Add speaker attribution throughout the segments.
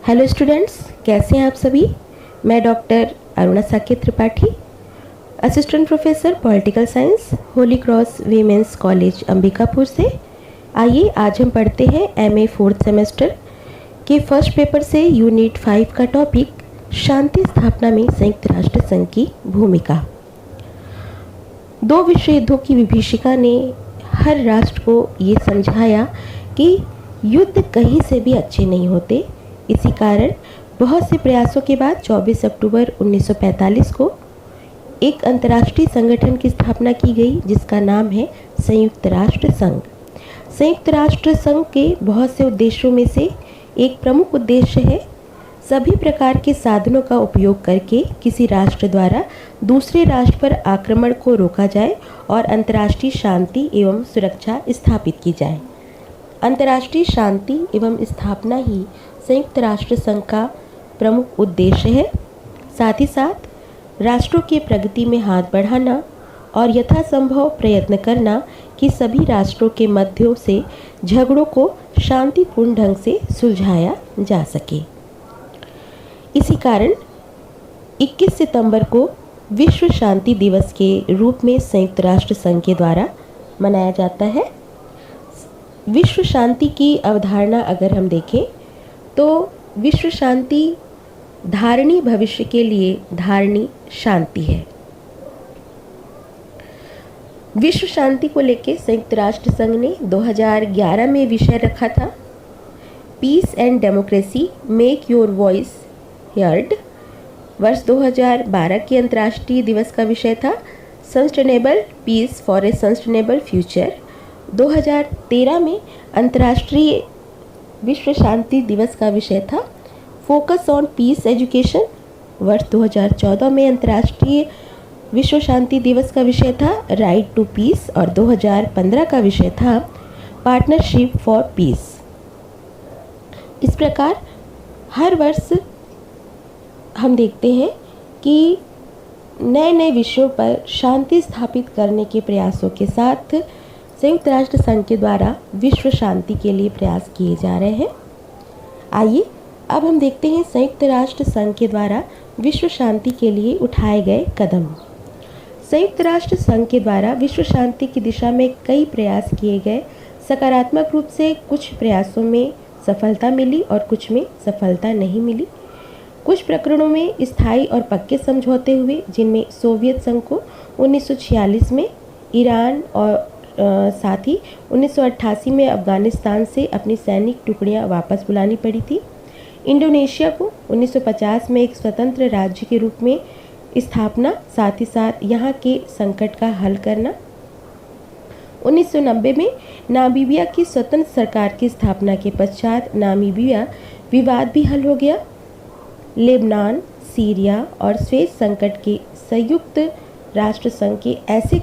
Speaker 1: Hello students, कैसे हैं आप सभी। मैं doctor Aruna Saket Tripathi, assistant professor political science, Holi cross women's college Ambikapur से। आइए आज हम पढ़ते हैं एमए फोर्थ सेमेस्टर के फर्स्ट पेपर से यूनिट 5 का टॉपिक शांति स्थापना में संयुक्त राष्ट्र संघ की भूमिका। दो विश्व युद्धों की विभीषिका ने हर राष्ट्र को ये समझाया कि युद्ध कहीं से भी अच्छे नहीं होते। इसी कारण बहुत से प्रयासों के बाद 24 अक्टूबर 1945 को एक अंतर्राष्ट्रीय संगठन की स्थापना की गई, जिसका नाम है संयुक्त राष्ट्र संघ। संयुक्त राष्ट्र संघ के बहुत से उद्देश्यों में से एक प्रमुख उद्देश्य है सभी प्रकार के साधनों का उपयोग करके किसी राष्ट्र द्वारा दूसरे राष्ट्र पर आक्रमण को रोका जाए और अंतर्राष्ट्रीय शांति एवं सुरक्षा स्थापित की जाए। अंतर्राष्ट्रीय शांति एवं स्थापना ही संयुक्त राष्ट्र संघ का प्रमुख उद्देश्य है। साथ ही साथ राष्ट्रों के प्रगति में हाथ बढ़ाना और यथासंभव प्रयत्न करना कि सभी राष्ट्रों के मध्यों से झगड़ों को शांतिपूर्ण ढंग से सुलझाया जा सके। इसी कारण 21 सितंबर को विश्व शांति दिवस के रूप में संयुक्त राष्ट्र संघ के द्वारा मनाया जाता है। विश्व शांति की अवधारणा अगर हम देखें तो विश्व शांति धारणी भविष्य के लिए धारणी शांति है। विश्व शांति को लेकर संयुक्त राष्ट्र संघ ने 2011 में विषय रखा था, peace and democracy make your voice heard. वर्ष 2012 के अंतर्राष्ट्रीय दिवस का विषय था sustainable peace for a sustainable future. 2013 में अंतर्राष्ट्रीय विश्व शांति दिवस का विषय था फोकस ऑन पीस एजुकेशन। वर्ष 2014 में अंतर्राष्ट्रीय विश्व शांति दिवस का विषय था राइट टू पीस और 2015 का विषय था पार्टनरशिप फॉर पीस। इस प्रकार हर वर्ष हम देखते हैं कि नए नए विषयों पर शांति स्थापित करने के प्रयासों के साथ संयुक्त राष्ट्र संघ के द्वारा विश्व शांति के लिए प्रयास किए जा रहे हैं। आइए अब हम देखते हैं संयुक्त राष्ट्र संघ के द्वारा विश्व शांति के लिए उठाए गए कदम। संयुक्त राष्ट्र संघ के द्वारा विश्व शांति की दिशा में कई प्रयास किए गए। सकारात्मक रूप से कुछ प्रयासों में सफलता मिली और कुछ में सफलता नहीं मिली। कुछ प्रकरणों में स्थायी और पक्के समझौते हुए, जिनमें सोवियत संघ को 1946 में ईरान और साथ ही 1988 में अफगानिस्तान से अपनी सैनिक टुकड़ियां वापस बुलानी पड़ी थी। इंडोनेशिया को 1950 में एक स्वतंत्र राज्य के रूप में स्थापना, साथ ही साथ यहाँ के संकट का हल करना। 1990 में नामीबिया की स्वतंत्र सरकार की स्थापना के पश्चात नामीबिया विवाद भी हल हो गया। लेबनान, सीरिया और स्वेज संकट के संयुक्त राष्ट्र संघ के ऐसे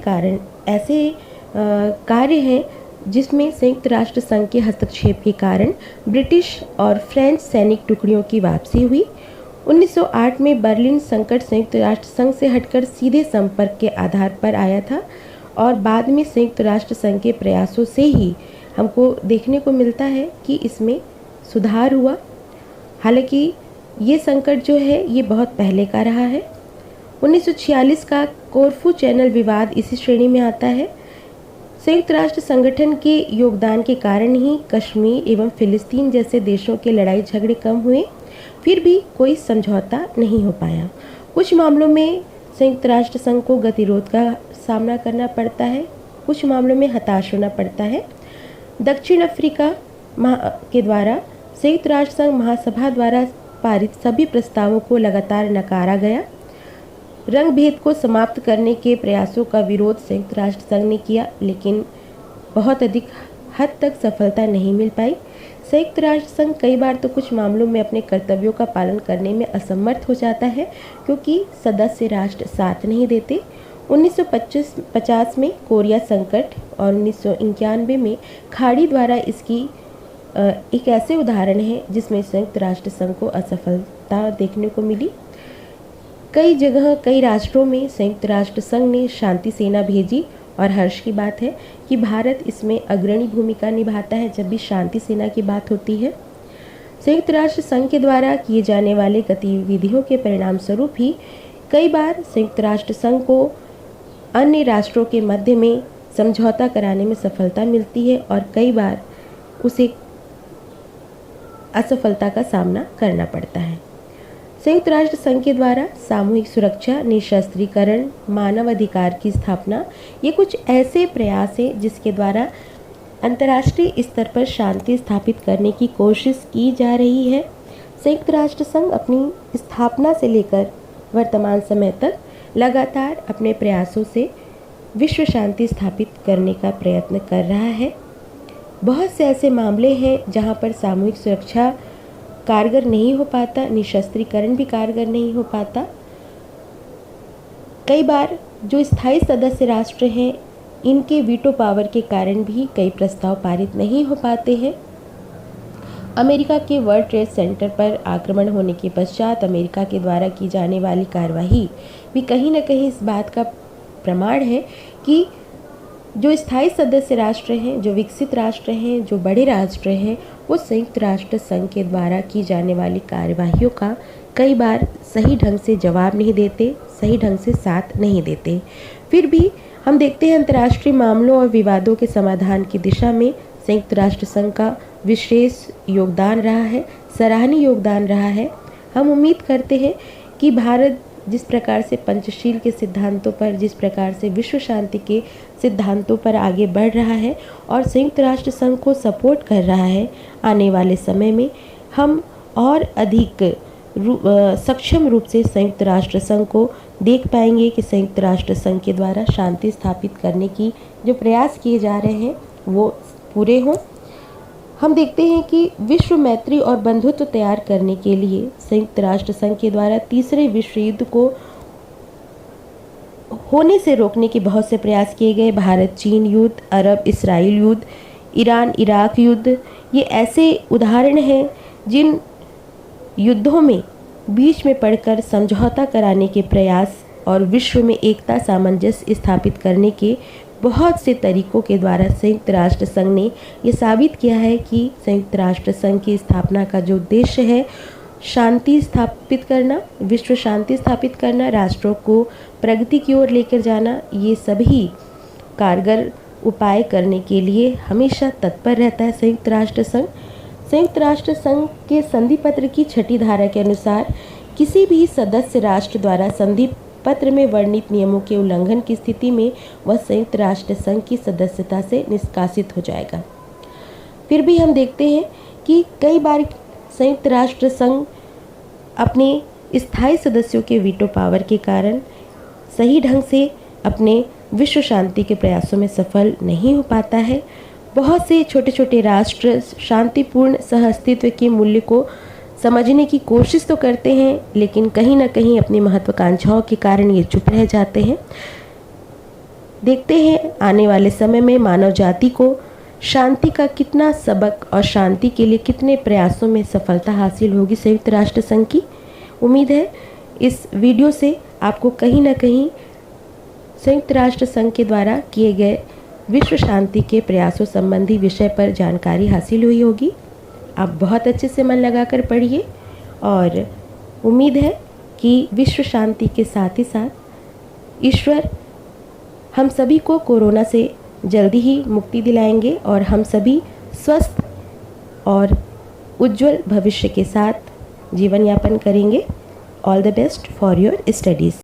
Speaker 1: कार्य हैं जिसमें संयुक्त राष्ट्र संघ के हस्तक्षेप के कारण ब्रिटिश और फ्रेंच सैनिक टुकड़ियों की वापसी हुई। 1908 में बर्लिन संकट संयुक्त राष्ट्र संघ से हटकर सीधे संपर्क के आधार पर आया था और बाद में संयुक्त राष्ट्र संघ के प्रयासों से ही हमको देखने को मिलता है कि इसमें सुधार हुआ। हालांकि ये संकट जो है ये बहुत पहले का रहा है। 1946 का कोरफू चैनल विवाद इसी श्रेणी में आता है। संयुक्त राष्ट्र संगठन के योगदान के कारण ही कश्मीर एवं फिलिस्तीन जैसे देशों के लड़ाई झगड़े कम हुए, फिर भी कोई समझौता नहीं हो पाया। कुछ मामलों में संयुक्त राष्ट्र संघ को गतिरोध का सामना करना पड़ता है, कुछ मामलों में हताश होना पड़ता है। दक्षिण अफ्रीका के द्वारा संयुक्त राष्ट्र संघ महासभा द्वारा पारित सभी प्रस्तावों को लगातार नकारा गया। रंग भेद को समाप्त करने के प्रयासों का विरोध संयुक्त राष्ट्र संघ ने किया, लेकिन बहुत अधिक हद तक सफलता नहीं मिल पाई। संयुक्त राष्ट्र संघ कई बार तो कुछ मामलों में अपने कर्तव्यों का पालन करने में असमर्थ हो जाता है, क्योंकि सदस्य राष्ट्र साथ नहीं देते। 1950 में कोरिया संकट और 1991 में खाड़ी द्वारा इसकी एक ऐसे उदाहरण है जिसमें संयुक्त राष्ट्र संघ को असफलता देखने को मिली। कई जगह कई राष्ट्रों में संयुक्त राष्ट्र संघ ने शांति सेना भेजी और हर्ष की बात है कि भारत इसमें अग्रणी भूमिका निभाता है जब भी शांति सेना की बात होती है। संयुक्त राष्ट्र संघ के द्वारा किए जाने वाले गतिविधियों के परिणाम स्वरूप ही कई बार संयुक्त राष्ट्र संघ को अन्य राष्ट्रों के मध्य में समझौता कराने में सफलता मिलती है और कई बार उसे असफलता का सामना करना पड़ता है। संयुक्त राष्ट्र संघ के द्वारा सामूहिक सुरक्षा, निशस्त्रीकरण, मानव अधिकार की स्थापना, ये कुछ ऐसे प्रयास हैं जिसके द्वारा अंतर्राष्ट्रीय स्तर पर शांति स्थापित करने की कोशिश की जा रही है। संयुक्त राष्ट्र संघ अपनी स्थापना से लेकर वर्तमान समय तक लगातार अपने प्रयासों से विश्व शांति स्थापित करने का प्रयत्न कर रहा है। बहुत से ऐसे मामले हैं जहां पर सामूहिक सुरक्षा कारगर नहीं हो पाता, निशस्त्रीकरण भी कारगर नहीं हो पाता। कई बार जो स्थायी सदस्य राष्ट्र हैं, इनके वीटो पावर के कारण भी कई प्रस्ताव पारित नहीं हो पाते हैं। अमेरिका के वर्ल्ड ट्रेड सेंटर पर आक्रमण होने के पश्चात अमेरिका के द्वारा की जाने वाली कार्रवाई भी कहीं न कहीं इस बात का प्रमाण है कि जो स्थायी सदस्य राष्ट्र हैं, जो विकसित राष्ट्र हैं, जो बड़े राष्ट्र हैं, वो संयुक्त राष्ट्र संघ के द्वारा की जाने वाली कार्यवाहियों का कई बार सही ढंग से जवाब नहीं देते, सही ढंग से साथ नहीं देते। फिर भी हम देखते हैं अंतर्राष्ट्रीय मामलों और विवादों के समाधान की दिशा में संयुक्त राष्ट्र संघ का विशेष योगदान रहा है, सराहनीय योगदान रहा है। हम उम्मीद करते हैं कि भारत जिस प्रकार से पंचशील के सिद्धांतों पर, जिस प्रकार से विश्व शांति के सिद्धांतों पर आगे बढ़ रहा है और संयुक्त राष्ट्र संघ को सपोर्ट कर रहा है, आने वाले समय में हम और अधिक सक्षम रूप से संयुक्त राष्ट्र संघ को देख पाएंगे कि संयुक्त राष्ट्र संघ के द्वारा शांति स्थापित करने की जो प्रयास किए जा रहे हैं वो पूरे हों। हम देखते हैं कि विश्व मैत्री और बंधुत्व तैयार करने के लिए संयुक्त राष्ट्र संघ के द्वारा तीसरे विश्व युद्ध को होने से रोकने के बहुत से प्रयास किए गए। भारत चीन युद्ध, अरब इसराइल युद्ध, ईरान इराक युद्ध, ये ऐसे उदाहरण हैं जिन युद्धों में बीच में पड़कर समझौता कराने के प्रयास और विश्व में एकता सामंजस्य स्थापित करने के बहुत से तरीकों के द्वारा संयुक्त राष्ट्र संघ ने ये साबित किया है कि संयुक्त राष्ट्र संघ की स्थापना का जो उद्देश्य है, शांति स्थापित करना, विश्व शांति स्थापित करना, राष्ट्रों को प्रगति की ओर लेकर जाना, ये सभी कारगर उपाय करने के लिए हमेशा तत्पर रहता है संयुक्त राष्ट्र संघ। संयुक्त राष्ट्र संघ के संधि पत्र की 6ठी धारा के अनुसार किसी भी सदस्य राष्ट्र द्वारा संधि पत्र में वर्णित नियमों के उल्लंघन की स्थिति में वह संयुक्त राष्ट्र संघ की सदस्यता से निष्कासित हो जाएगा। फिर भी हम देखते हैं कि कई बार संयुक्त राष्ट्र संघ अपने स्थायी सदस्यों के वीटो पावर के कारण सही ढंग से अपने विश्व शांति के प्रयासों में सफल नहीं हो पाता है। बहुत से छोटे छोटे राष्ट्र शांतिपूर्ण सहअस्तित्व के मूल्य को समझने की कोशिश तो करते हैं, लेकिन कहीं ना कहीं अपनी महत्वाकांक्षाओं के कारण ये चुप रह जाते हैं। देखते हैं आने वाले समय में मानव जाति को शांति का कितना सबक और शांति के लिए कितने प्रयासों में सफलता हासिल होगी संयुक्त राष्ट्र संघ की। उम्मीद है इस वीडियो से आपको कहीं ना कहीं संयुक्त राष्ट्र संघ के द्वारा किए गए विश्व शांति के प्रयासों संबंधी विषय पर जानकारी हासिल हुई होगी। आप बहुत अच्छे से मन लगाकर पढ़िए और उम्मीद है कि विश्व शांति के साथ ही साथ ईश्वर हम सभी को कोरोना से जल्दी ही मुक्ति दिलाएंगे और हम सभी स्वस्थ और उज्जवल भविष्य के साथ जीवन यापन करेंगे। All the best for your studies.